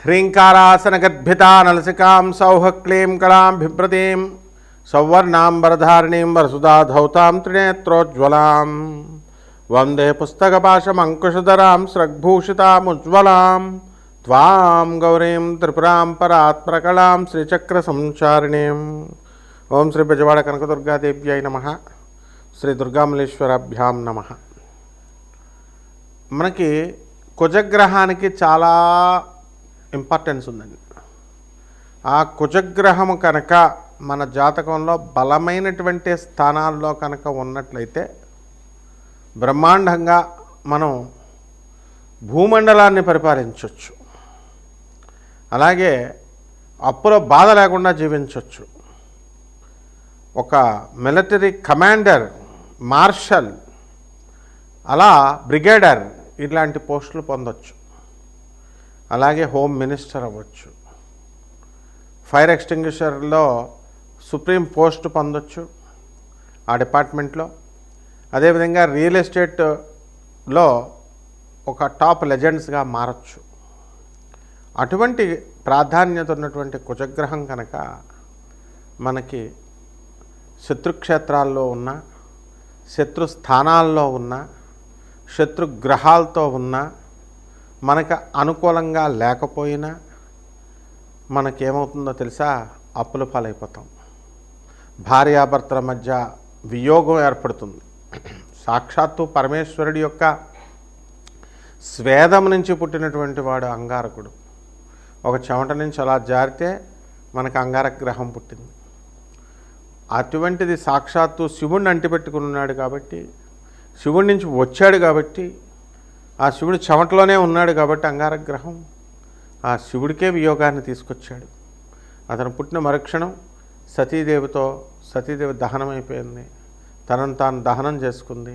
హ్రీంకారాసనగద్భితా నలసికాం సౌహక్లీం కళాం బిభ్రతీం సౌవర్ణాంబరధారిణీం వరసుధాధౌతాం త్రినేత్రోజ్వలాం వందే పుస్తకపాశమంకుశధరాం స్రగ్భూషితాముజ్వలాం త్వాం గౌరీం త్రిపురాం పరాత్పరకళాం శ్రీచక్రసంచారిణీం. ఓం శ్రీ బెజవాడ కనకదుర్గాదేవ్యై నమః. శ్రీ దుర్గామల్లేశ్వరాభ్యాం నమః. మనకి కుజగ్రహానికి చాలా ఇంపార్టెన్స్ ఉందండి. ఆ కుజగ్రహము కనుక మన జాతకంలో బలమైనటువంటి స్థానాల్లో కనుక ఉన్నట్లయితే బ్రహ్మాండంగా మనం భూమండలాన్ని పరిపాలించవచ్చు. అలాగే అప్పుల బాధ లేకుండా జీవించవచ్చు. ఒక మిలిటరీ కమాండర్, మార్షల్, అలా బ్రిగేడర్ ఇలాంటి పోస్టులు పొందొచ్చు. అలాగే హోమ్ మినిస్టర్ అవ్వచ్చు. ఫైర్ ఎక్స్టింగ్విషర్లో సుప్రీం పోస్ట్ పొందొచ్చు ఆ డిపార్ట్మెంట్లో. అదేవిధంగా రియల్ ఎస్టేట్లో ఒక టాప్ లెజెండ్స్గా మారచ్చు. అటువంటి ప్రాధాన్యత ఉన్నటువంటి కుజగ్రహం కనుక మనకి శత్రుక్షేత్రాల్లో ఉన్న, శత్రు స్థానాల్లో ఉన్న, శత్రుగ్రహాలతో ఉన్న, మనకు అనుకూలంగా లేకపోయినా మనకేమవుతుందో తెలుసా? అప్పుల పాలైపోతాం. భార్యాభర్తల మధ్య వియోగం ఏర్పడుతుంది. సాక్షాత్తు పరమేశ్వరుడి యొక్క స్వేదం నుంచి పుట్టినటువంటి వాడు అంగారకుడు. ఒక చెమట నుంచి అలా జారితే మనకు అంగారక గ్రహం పుట్టింది. అటువంటిది సాక్షాత్తు శివుడిని అంటిపెట్టుకుని ఉన్నాడు కాబట్టి, శివుడి నుంచి వచ్చాడు కాబట్టి, ఆ శివుడు చెమటలోనే ఉన్నాడు కాబట్టి అంగారక గ్రహం ఆ శివుడికే వియోగాన్ని తీసుకొచ్చాడు. అతను పుట్టిన మరుక్షణం సతీదేవి దహనం అయిపోయింది. తనను తాను దహనం చేసుకుంది.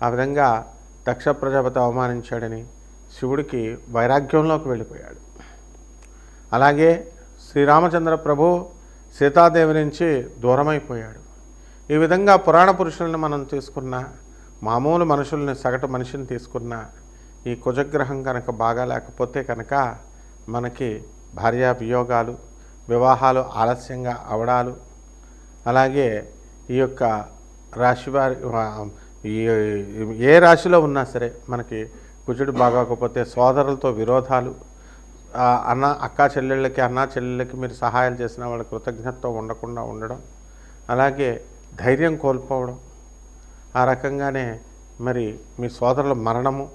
ఆ విధంగా దక్ష ప్రజాపతి అవమానించాడని శివుడికి వైరాగ్యంలోకి వెళ్ళిపోయాడు. అలాగే శ్రీరామచంద్ర ప్రభు సీతాదేవి నుంచి దూరమైపోయాడు. ఈ విధంగా పురాణ పురుషులను మనం తీసుకున్న, మామూలు మనుషుల్ని, సగటు మనిషిని తీసుకున్న, ఈ కుజగ్రహం కనుక బాగా లేకపోతే కనుక మనకి భార్యా వియోగాలు, వివాహాలు ఆలస్యంగా అవడాలు, అలాగే ఈ యొక్క రాశివారి ఏ రాశిలో ఉన్నా సరే మనకి కుజుడు బాగోకపోతే సోదరులతో విరోధాలు, అక్కా చెల్లెళ్ళకి మీరు సహాయాలు చేసిన వాళ్ళ కృతజ్ఞతతో ఉండకుండా ఉండడం, అలాగే ధైర్యం కోల్పోవడం, ఆ రకంగానే మరి మీ సోదరుల మరణము,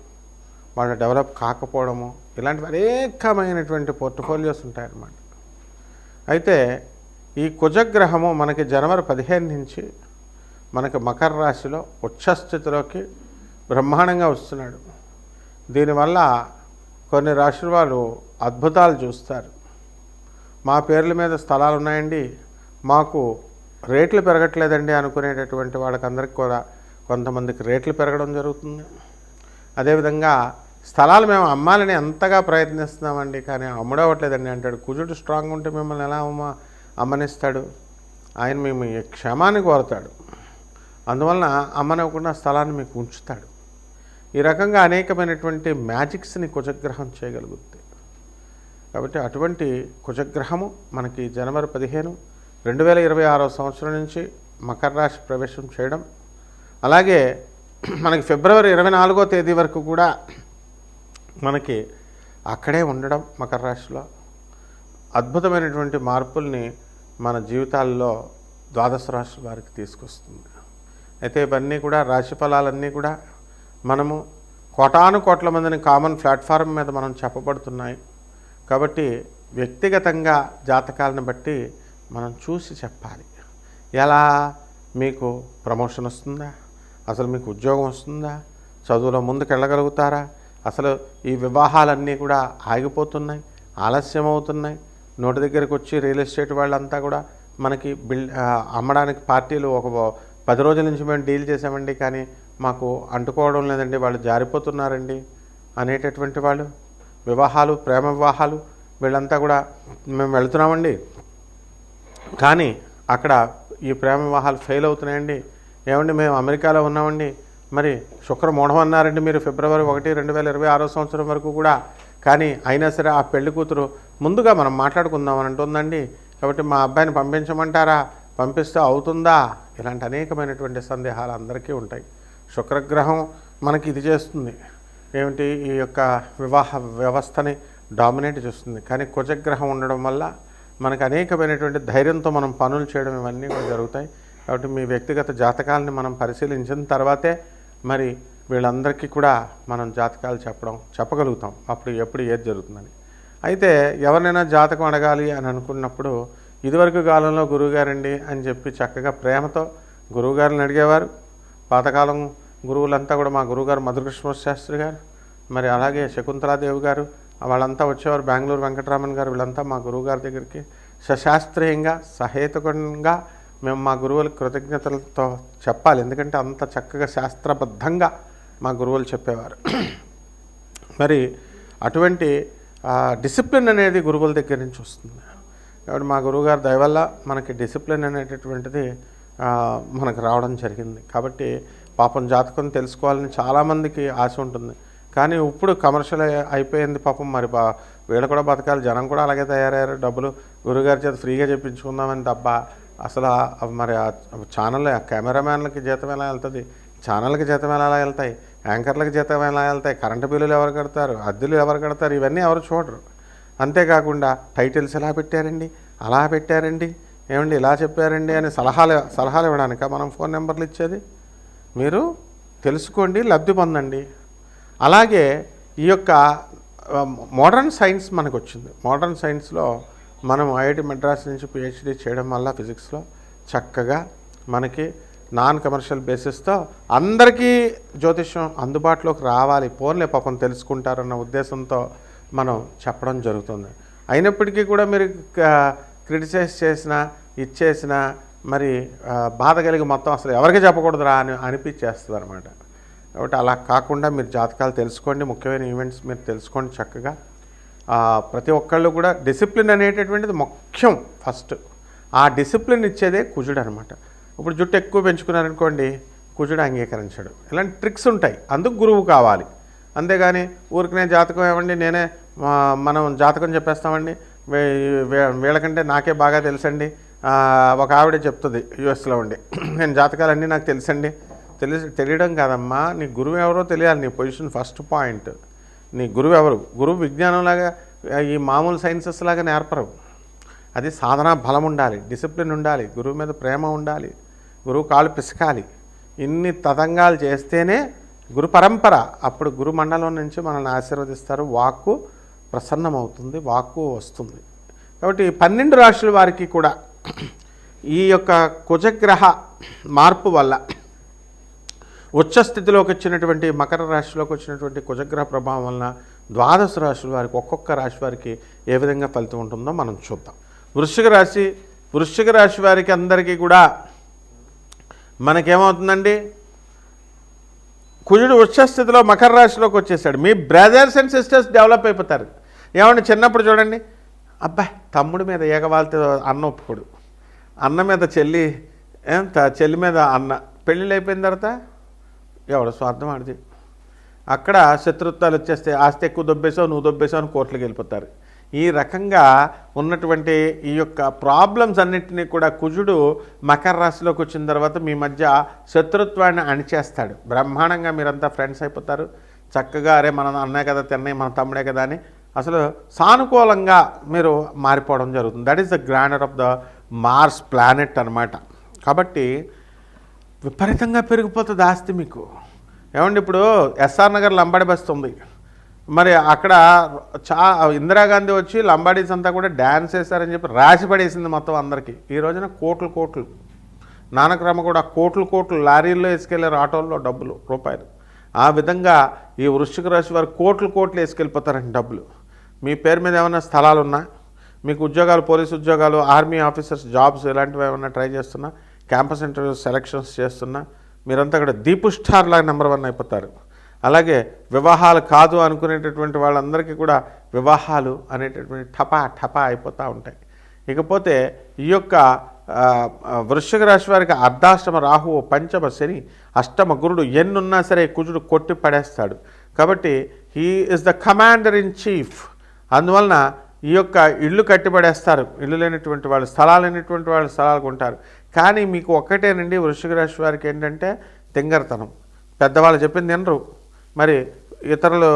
వాళ్ళు డెవలప్ కాకపోవడము, ఇలాంటివి అనేకమైనటువంటి పోర్ట్ఫోలియోస్ ఉంటాయన్నమాట. అయితే ఈ కుజగ్రహము మనకి జనవరి 15 నుంచి మనకి మకర రాశిలో ఉచ్చస్థితిలోకి బ్రహ్మాండంగా వస్తున్నాడు. దీనివల్ల కొన్ని రాశుల వాళ్ళు అద్భుతాలు చూస్తారు. మా పేర్ల మీద స్థలాలు ఉన్నాయండి, మాకు రేట్లు పెరగట్లేదండి అనుకునేటటువంటి వాళ్ళకందరికీ కూడా కొంతమందికి రేట్లు పెరగడం జరుగుతుంది. అదేవిధంగా స్థలాలు మేము అమ్మాలని ఎంతగా ప్రయత్నిస్తున్నామండి, కానీ అమ్ముడవట్లేదండి అంటాడు. కుజుడు స్ట్రాంగ్ ఉంటే మిమ్మల్ని ఎలా అమ్మనిస్తాడు? ఆయన మేము క్షమాన్ని కోరుతాడు. అందువలన అమ్మనివ్వకుండా స్థలాన్ని మీకు ఉంచుతాడు. ఈ రకంగా అనేకమైనటువంటి మ్యాజిక్స్ని కుజగ్రహం చేయగలుగుతుంది. కాబట్టి అటువంటి కుజగ్రహము మనకి జనవరి 15, 2026 సంవత్సరం నుంచి మకర రాశి ప్రవేశం చేయడం, అలాగే మనకి ఫిబ్రవరి 24వ తేదీ వరకు కూడా మనకి అక్కడే ఉండడం మకర రాశిలో అద్భుతమైనటువంటి మార్పుల్ని మన జీవితాల్లో ద్వాదశ రాశి వారికి తీసుకొస్తుంది. అయితే ఇవన్నీ కూడా రాశి ఫలాలన్నీ కూడా మనము కోటాను కోట్ల మందిని కామన్ ప్లాట్ఫారం మీద మనం చెప్పబడుతున్నాయి కాబట్టి వ్యక్తిగతంగా జాతకాలను బట్టి మనం చూసి చెప్పాలి. ఎలా మీకు ప్రమోషన్ వస్తుందా, అసలు మీకు ఉద్యోగం వస్తుందా, చదువులో ముందుకు వెళ్ళగలుగుతారా, అసలు ఈ వివాహాలన్నీ కూడా ఆగిపోతున్నాయి, ఆలస్యం అవుతున్నాయి. నోటి దగ్గరికి వచ్చి రియల్ ఎస్టేట్ వాళ్ళంతా కూడా మనకి అమ్మడానికి పార్టీలు ఒక 10 రోజుల నుంచి మేము డీల్ చేసామండి, కానీ మాకు అంటుకోవడం లేదండి, వాళ్ళు జారిపోతున్నారండి అనేటటువంటి వాళ్ళు, వివాహాలు, ప్రేమ వివాహాలు, వీళ్ళంతా కూడా మేము వెళుతున్నామండి కానీ అక్కడ ఈ ప్రేమ వివాహాలు ఫెయిల్ అవుతున్నాయండి, ఏమండి మేము అమెరికాలో ఉన్నామండి, మరి శుక్రమూఢం అన్నారండి మీరు ఫిబ్రవరి 1, 2026 సంవత్సరం వరకు కూడా, కానీ అయినా సరే ఆ పెళ్లి కూతురు ముందుగా మనం మాట్లాడుకుందామని అంటుందండి. కాబట్టి మా అబ్బాయిని పంపించమంటారా, పంపిస్తే అవుతుందా, ఇలాంటి అనేకమైనటువంటి సందేహాలు అందరికీ ఉంటాయి. శుక్రగ్రహం మనకి ఇది చేస్తుంది ఏమిటి, ఈ యొక్క వివాహ వ్యవస్థని డామినేట్ చేస్తుంది. కానీ కుజగ్రహం ఉండడం వల్ల మనకు అనేకమైనటువంటి ధైర్యంతో మనం పనులు చేయడం ఇవన్నీ కూడా జరుగుతాయి. కాబట్టి మీ వ్యక్తిగత జాతకాలని మనం పరిశీలించిన తర్వాతే మరి వీళ్ళందరికీ కూడా మనం జాతకాలు చెప్పగలుగుతాం, అప్పుడు ఎప్పుడు ఏది జరుగుతుందని. అయితే ఎవరినైనా జాతకం అడగాలి అని అనుకున్నప్పుడు ఇదివరకు కాలంలో గురువుగారండి అని చెప్పి చక్కగా ప్రేమతో గురువుగారిని అడిగేవారు. పాతకాలం గురువులంతా కూడా మా గురువుగారు మధుకృష్ణ శాస్త్రి గారు, మరి అలాగే శకుంతలాదేవి గారు, వాళ్ళంతా వచ్చేవారు. బెంగళూరు వెంకటరామన్ గారు, వీళ్ళంతా మా గురువుగారి దగ్గరికి సశాస్త్రీయంగా సహేతుకంగా మేము మా గురువులకు కృతజ్ఞతలతో చెప్పాలి. ఎందుకంటే అంత చక్కగా శాస్త్రబద్ధంగా మా గురువులు చెప్పేవారు. మరి అటువంటి డిసిప్లిన్ అనేది గురువుల దగ్గర నుంచి వస్తుంది. కాబట్టి మా గురువుగారి దయ వల్ల మనకి డిసిప్లిన్ అనేటటువంటిది మనకు రావడం జరిగింది. కాబట్టి పాపం జాతకం తెలుసుకోవాలని చాలామందికి ఆశ ఉంటుంది. కానీ ఇప్పుడు కమర్షియల్ అయిపోయింది పాపం. మరి వీళ్ళు కూడా బతకాలి, జనం కూడా అలాగే తయారయ్యారు. డబ్బులు గురువుగారి చేత ఫ్రీగా చెప్పించుకుందామని తప్ప అసలు మరి ఆ ఛానల్ కెమెరామ్యాన్లకి జీతం ఎలా వెళ్తుంది, ఛానల్కి జీతం ఎలా వెళ్తాయి, యాంకర్లకు జీతం ఎలా వెళ్తాయి, కరెంటు బిల్లులు ఎవరు కడతారు, అద్దెలు ఎవరు కడతారు, ఇవన్నీ ఎవరు చూడరు. అంతేకాకుండా టైటిల్స్ ఎలా పెట్టారండి, అలా పెట్టారండి, ఏమండి ఇలా చెప్పారండి అని సలహాలు ఇవ్వడానిక మనం ఫోన్ నెంబర్లు ఇచ్చేది? మీరు తెలుసుకోండి, లబ్ధి పొందండి. అలాగే ఈ యొక్క మోడర్న్ సైన్స్ మనకు వచ్చింది. మోడర్న్ సైన్స్లో మనం ఐఐటి మెడ్రాస్ నుంచి పిహెచ్డి చేయడం వల్ల ఫిజిక్స్లో చక్కగా మనకి నాన్ కమర్షియల్ బేసిస్తో అందరికీ జ్యోతిష్యం అందుబాటులోకి రావాలి, ఫోన్లే పాపం తెలుసుకుంటారన్న ఉద్దేశంతో మనం చెప్పడం జరుగుతుంది. అయినప్పటికీ కూడా మీరు క్రిటిసైజ్ చేసినా ఇచ్చేసినా మరి బాధ కలిగి మొత్తం అసలు ఎవరికి చెప్పకూడదురా అని అనిపించేస్తుంది అనమాట. కాబట్టి అలా కాకుండా మీరు జాతకాలు తెలుసుకోండి, ముఖ్యమైన ఈవెంట్స్ మీరు తెలుసుకోండి చక్కగా. ప్రతి ఒక్కళ్ళు కూడా డిసిప్లిన్ అనేటటువంటిది ముఖ్యం ఫస్ట్. ఆ డిసిప్లిన్ ఇచ్చేదే కుజుడు అనమాట. ఇప్పుడు జుట్టు ఎక్కువ పెంచుకున్నారనుకోండి, కుజుడు అంగీకరించడు. ఇలాంటి ట్రిక్స్ ఉంటాయి, అందుకు గురువు కావాలి. అంతేగాని ఊరికనే జాతకం ఏమండి నేనే మనం జాతకం చెప్పేస్తామండి, వీళ్ళకంటే నాకే బాగా తెలుసండి. ఒక ఆవిడ చెప్తుంది యుఎస్లో ఉండి, నేను జాతకాలన్నీ నాకు తెలుసండి. తెలియడం కాదమ్మా, నీ గురువు ఎవరో తెలియాలి. నీ పొజిషన్ ఫస్ట్ పాయింట్. నీ గురువు ఎవరు? గురువు విజ్ఞానంలాగా ఈ మామూలు సైన్సెస్ లాగా నేర్పరు. అది సాధనా బలం ఉండాలి, డిసిప్లిన్ ఉండాలి, గురువు మీద ప్రేమ ఉండాలి, గురువు కాళ్ళు పిసకాలి. ఇన్ని తతంగాలు చేస్తేనే గురు పరంపర. అప్పుడు గురు మండలం నుంచి మనల్ని ఆశీర్వదిస్తారు, వాక్కు ప్రసన్నమవుతుంది, వాక్కు వస్తుంది. కాబట్టి 12 రాశుల వారికి కూడా ఈ యొక్క కుజగ్రహ మార్పు వల్ల ఉచ్చస్థితిలోకి వచ్చినటువంటి మకర రాశిలోకి వచ్చినటువంటి కుజగ్రహ ప్రభావం వలన 12 రాశుల వారికి ఒక్కొక్క రాశి వారికి ఏ విధంగా ఫలితం ఉంటుందో మనం చూద్దాం. వృశ్చిక రాశి వారికి అందరికీ కూడా మనకేమవుతుందండి, కుజుడు ఉచ్చస్థితిలో మకర రాశిలోకి వచ్చేసాడు. మీ బ్రదర్స్ అండ్ సిస్టర్స్ డెవలప్ అయిపోతారు. ఏమంటే చిన్నప్పుడు చూడండి, అబ్బాయి తమ్ముడి మీద ఏగవాళ్ళతో అన్న ఒప్పుకోడు, అన్న మీద చెల్లి, చెల్లి మీద అన్న. పెళ్ళిళ్ళు అయిపోయిన తర్వాత ఎవడ స్వార్థం ఆడిది. అక్కడ శత్రుత్వాలు వచ్చేస్తే ఆస్తి ఎక్కువ దొబ్బేసావు, నువ్వు దొబ్బేసావు అని కోర్టులకు వెళ్ళిపోతారు. ఈ రకంగా ఉన్నటువంటి ఈ యొక్క ప్రాబ్లమ్స్ అన్నింటినీ కూడా కుజుడు మకర రాశిలోకి వచ్చిన తర్వాత మీ మధ్య శత్రుత్వాన్ని అణిచేస్తాడు. బ్రహ్మాండంగా మీరంతా ఫ్రెండ్స్ అయిపోతారు. చక్కగా అరే మన అన్నయ్య కదా, తిన్నయ్య మన తమ్ముడే కదా అని అసలు సానుకూలంగా మీరు మారిపోవడం జరుగుతుంది. That is the grandeur of the Mars planet అనమాట. కాబట్టి విపరీతంగా పెరిగిపోతుంది ఆస్తి మీకు. ఏమండి ఇప్పుడు ఎస్ఆర్ నగర్ లంబాడి బస్తీ ఉంది, మరి అక్కడ ఇందిరాగాంధీ వచ్చి లంబాడీస్ అంతా కూడా డ్యాన్స్ వేశారని చెప్పి రాసి పడేసింది మొత్తం అందరికీ. ఈ రోజున కోట్లు నానక్రమ కూడా కోట్లు లారీల్లో వేసుకెళ్ళారు, ఆటోల్లో డబ్బులు రూపాయలు. ఆ విధంగా ఈ వృశ్చిక రాశి వారు కోట్లు వేసుకెళ్ళిపోతారండి డబ్బులు. మీ పేరు మీద ఏమైనా స్థలాలు ఉన్నా, మీకు ఉద్యోగాలు, పోలీసు ఉద్యోగాలు, ఆర్మీ ఆఫీసర్స్ జాబ్స్ ఇలాంటివి ఏమైనా ట్రై చేస్తున్నా, క్యాంపస్ ఇంటర్వ్యూస్ సెలక్షన్స్ చేస్తున్నా, మీరంతా కూడా దీపు స్టార్ లాగా నెంబర్ 1 అయిపోతారు. అలాగే వివాహాలు కాదు అనుకునేటటువంటి వాళ్ళందరికీ కూడా వివాహాలు అనేటటువంటి ఠపా అయిపోతూ ఉంటాయి. ఇకపోతే ఈ యొక్క వృశ్చిక రాశి వారికి అర్ధాష్టమ రాహువు, పంచమ శని, అష్టమ గురుడు ఎన్నున్నా సరే కుజుడు కొట్టి పడేస్తాడు. కాబట్టి he is the commander in chief. అందువలన ఈ యొక్క ఇళ్ళు కట్టిపడేస్తారు, ఇళ్ళు లేనటువంటి వాళ్ళు, స్థలాలు లేనటువంటి వాళ్ళు స్థలాలకు ఉంటారు. కానీ మీకు ఒక్కటేనండి వృశ్చిక రాశి వారికి ఏంటంటే తింగరతనం. పెద్దవాళ్ళు చెప్పింది వినరు, మరి ఇతరులు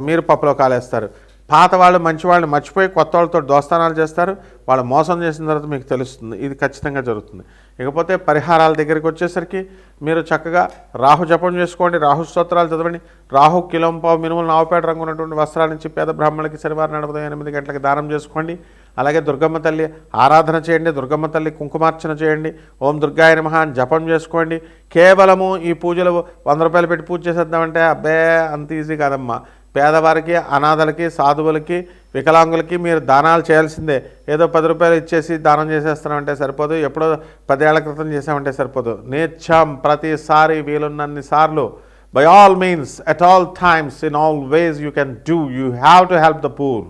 మీరు పప్పులో కాలేస్తారు. పాత వాళ్ళు మంచి వాళ్ళని మర్చిపోయి కొత్త వాళ్ళతో దోస్తానాలు చేస్తారు. వాళ్ళు మోసం చేసిన తర్వాత మీకు తెలుస్తుంది. ఇది ఖచ్చితంగా జరుగుతుంది. ఇకపోతే పరిహారాల దగ్గరికి వచ్చేసరికి మీరు చక్కగా రాహు జపం చేసుకోండి, రాహు స్తోత్రాలు చదవండి. రాహు కిలోంపావు మినుములు నావుపేట రంగు ఉన్నటువంటి వస్త్రాల నుంచి పేద బ్రాహ్మణులకి శనివారం ఉదయం 8 గంటలకు దానం చేసుకోండి. అలాగే దుర్గమ్మ తల్లి ఆరాధన చేయండి, దుర్గమ్మ తల్లి కుంకుమార్చన చేయండి, ఓం దుర్గాయ నమః అని జపం చేసుకోండి. కేవలము ఈ పూజలు 100 రూపాయలు పెట్టి పూజ చేసేద్దామంటే అబ్బే అంత ఈజీ కాదమ్మా. పేదవారికి, అనాథలకి, సాధువులకి, వికలాంగులకి మీరు దానాలు చేయాల్సిందే. ఏదో 10 రూపాయలు ఇచ్చేసి దానం చేసేస్తామంటే సరిపోదు, ఎప్పుడో 10 ఏళ్ల క్రితం చేసామంటే సరిపోదు. నిత్యం ప్రతిసారి వీలున్నన్ని సార్లు, by all means, at all times, in all ways you can do, you have to help the poor.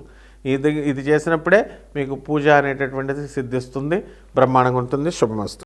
ఇది చేసినప్పుడే మీకు పూజ అనేటటువంటిది సిద్ధిస్తుంది, బ్రహ్మాండంగా ఉంటుంది. శుభమస్తు.